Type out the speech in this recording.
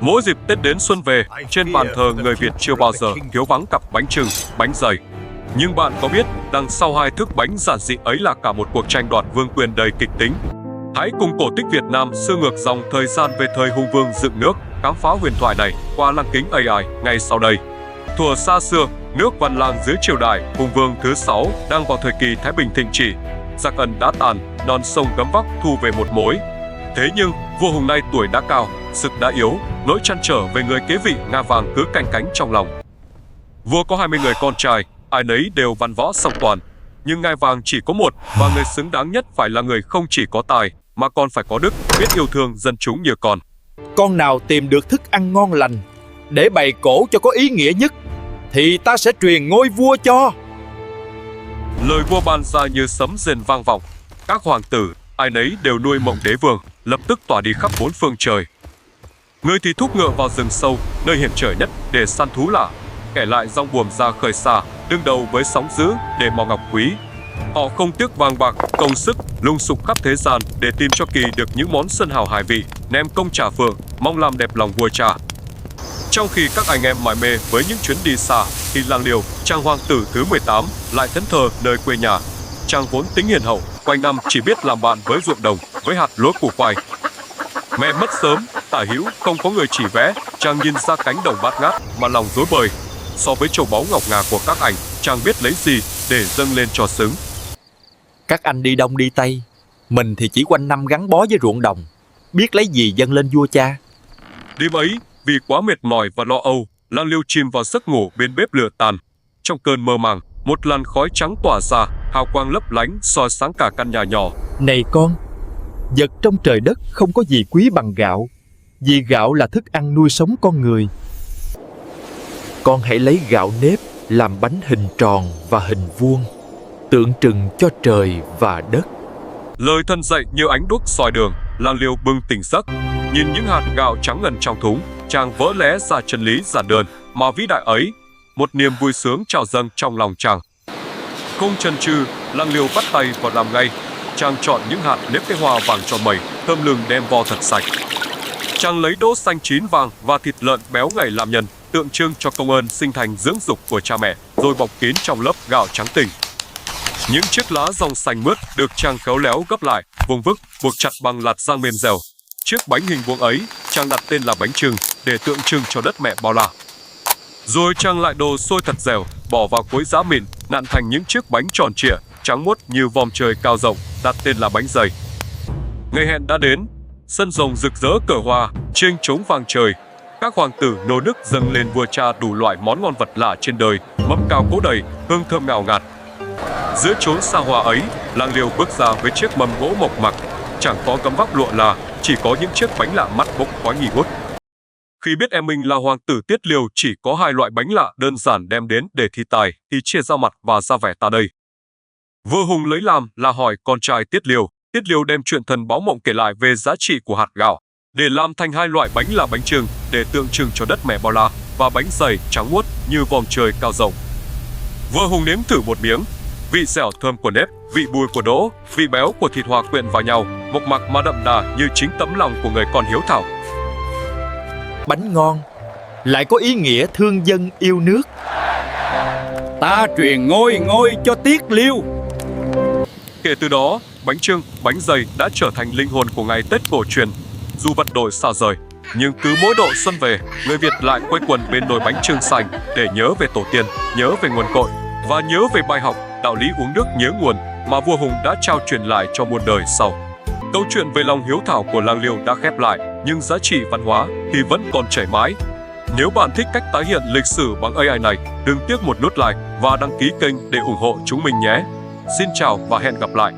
Mỗi dịp Tết đến xuân về, trên bàn thờ người Việt chưa bao giờ thiếu vắng cặp bánh chưng, bánh dày. Nhưng bạn có biết, đằng sau hai thước bánh giản dị ấy là cả một cuộc tranh đoạt vương quyền đầy kịch tính. Hãy cùng cổ tích Việt Nam xưa ngược dòng thời gian về thời hùng vương dựng nước, khám phá huyền thoại này qua lăng kính AI ngay sau đây. Thuở xa xưa, nước Văn Lang dưới triều đại Hùng Vương thứ 6 đang vào thời kỳ Thái Bình thịnh trị. Giặc Ân đã tàn, non sông gấm vóc thu về một mối. Thế nhưng, vua Hùng nay tuổi đã cao, sức đã yếu, nỗi trăn trở về người kế vị ngà vàng cứ canh cánh trong lòng. Vua có 20 người con trai, ai nấy đều văn võ song toàn. Nhưng ngai vàng chỉ có một, và người xứng đáng nhất phải là người không chỉ có tài, mà còn phải có đức, biết yêu thương dân chúng như con. Con nào tìm được thức ăn ngon lành, để bày cổ cho có ý nghĩa nhất, thì ta sẽ truyền ngôi vua cho. Lời vua ban ra như sấm rền vang vọng. Các hoàng tử, ai nấy đều nuôi mộng đế vương, lập tức tỏa đi khắp bốn phương trời. Người thì thúc ngựa vào rừng sâu, nơi hiểm trở nhất để săn thú lạ. Kẻ lại rong buồm ra khơi xa, đương đầu với sóng dữ để mò ngọc quý. Họ không tiếc vàng bạc, công sức, lung sục khắp thế gian để tìm cho Kỳ được những món sơn hào hải vị, nem công trà phượng, mong làm đẹp lòng vua cha. Trong khi các anh em mải mê với những chuyến đi xa, thì Lang Liêu, chàng hoàng tử thứ 18, lại thẫn thờ nơi quê nhà. Chàng vốn tính hiền hậu, quanh năm chỉ biết làm bạn với ruộng đồng, với hạt lúa củ khoai. Mẹ mất sớm, tả hữu không có người chỉ vẽ, chàng nhìn ra cánh đồng bát ngát mà lòng rối bời. So với châu báu ngọc ngà của các anh, chàng biết lấy gì để dâng lên cho xứng. Các anh đi đông đi tây, mình thì chỉ quanh năm gắn bó với ruộng đồng, biết lấy gì dâng lên vua cha. Đêm ấy, vì quá mệt mỏi và lo âu, Lang Liêu chìm vào giấc ngủ bên bếp lửa tàn. Trong cơn mơ màng, một làn khói trắng tỏa ra, hào quang lấp lánh soi sáng cả căn nhà nhỏ. Này con, vật trong trời đất không có gì quý bằng gạo, vì gạo là thức ăn nuôi sống con người. Con hãy lấy gạo nếp làm bánh hình tròn và hình vuông, tượng trưng cho trời và đất. Lời thân dạy như ánh đuốc soi đường. Lang Liêu bừng tỉnh giấc, nhìn những hạt gạo trắng ngần trong thúng, chàng vỡ lẽ ra chân lý giản đơn mà vĩ đại ấy. Một niềm vui sướng trào dâng trong lòng chàng. Không chần chừ, Lang Liêu bắt tay vào làm ngay. Chàng chọn những hạt nếp cái hoa vàng tròn mẩy, thơm lừng đem vo thật sạch. Chàng lấy đỗ xanh chín vàng và thịt lợn béo ngậy làm nhân, tượng trưng cho công ơn sinh thành dưỡng dục của cha mẹ, rồi bọc kín trong lớp gạo trắng tinh. Những chiếc lá rong xanh mướt được chàng khéo léo gấp lại, vuông vức, buộc chặt bằng lạt rang mềm dẻo. Chiếc bánh hình vuông ấy, chàng đặt tên là bánh chưng để tượng trưng cho đất mẹ bao la. Rồi chàng lại đồ sôi thật dẻo, bỏ vào cối giã mịn, nặn thành những chiếc bánh tròn trịa, trắng muốt như vòm trời cao rộng, đặt tên là bánh dày. Ngày hẹn đã đến, sân rồng rực rỡ cờ hoa, chiêng trống vang trời. Các hoàng tử nô nức dâng lên vua cha đủ loại món ngon vật lạ trên đời, mâm cao cỗ đầy, hương thơm ngào ngạt. Giữa chốn xa hoa ấy, Lang Liêu bước ra với chiếc mâm gỗ mộc mạc, chẳng có gấm vóc lụa là, chỉ có những chiếc bánh lạ mắt bốc khói nghi ngút. Khi biết em mình là hoàng tử Tiết Liêu chỉ có hai loại bánh lạ đơn giản đem đến để thi tài, thì chia ra mặt và ra vẻ ta đây. Vua Hùng lấy làm là hỏi con trai Tiết Liêu đem chuyện thần báo mộng kể lại về giá trị của hạt gạo, để làm thành hai loại bánh là bánh chưng để tượng trưng cho đất mẹ bao la, và bánh dày trắng muốt như vòm trời cao rộng. Vua Hùng nếm thử một miếng, vị dẻo thơm của nếp, vị bùi của đỗ, vị béo của thịt hòa quyện vào nhau, mộc mạc mà đậm đà như chính tấm lòng của người con hiếu thảo. Bánh ngon, lại có ý nghĩa thương dân yêu nước. Ta truyền ngôi cho Tiết Liêu. Kể từ đó, bánh chưng, bánh dày đã trở thành linh hồn của ngày Tết cổ truyền. Dù vật đổi xa rời, nhưng cứ mỗi độ xuân về, người Việt lại quây quần bên nồi bánh chưng xanh để nhớ về tổ tiên, nhớ về nguồn cội và nhớ về bài học đạo lý uống nước nhớ nguồn mà vua Hùng đã trao truyền lại cho muôn đời sau. Câu chuyện về lòng hiếu thảo của Lang Liêu đã khép lại, nhưng giá trị văn hóa thì vẫn còn chảy mãi. Nếu bạn thích cách tái hiện lịch sử bằng AI này, đừng tiếc một nút like và đăng ký kênh để ủng hộ chúng mình nhé. Xin chào và hẹn gặp lại!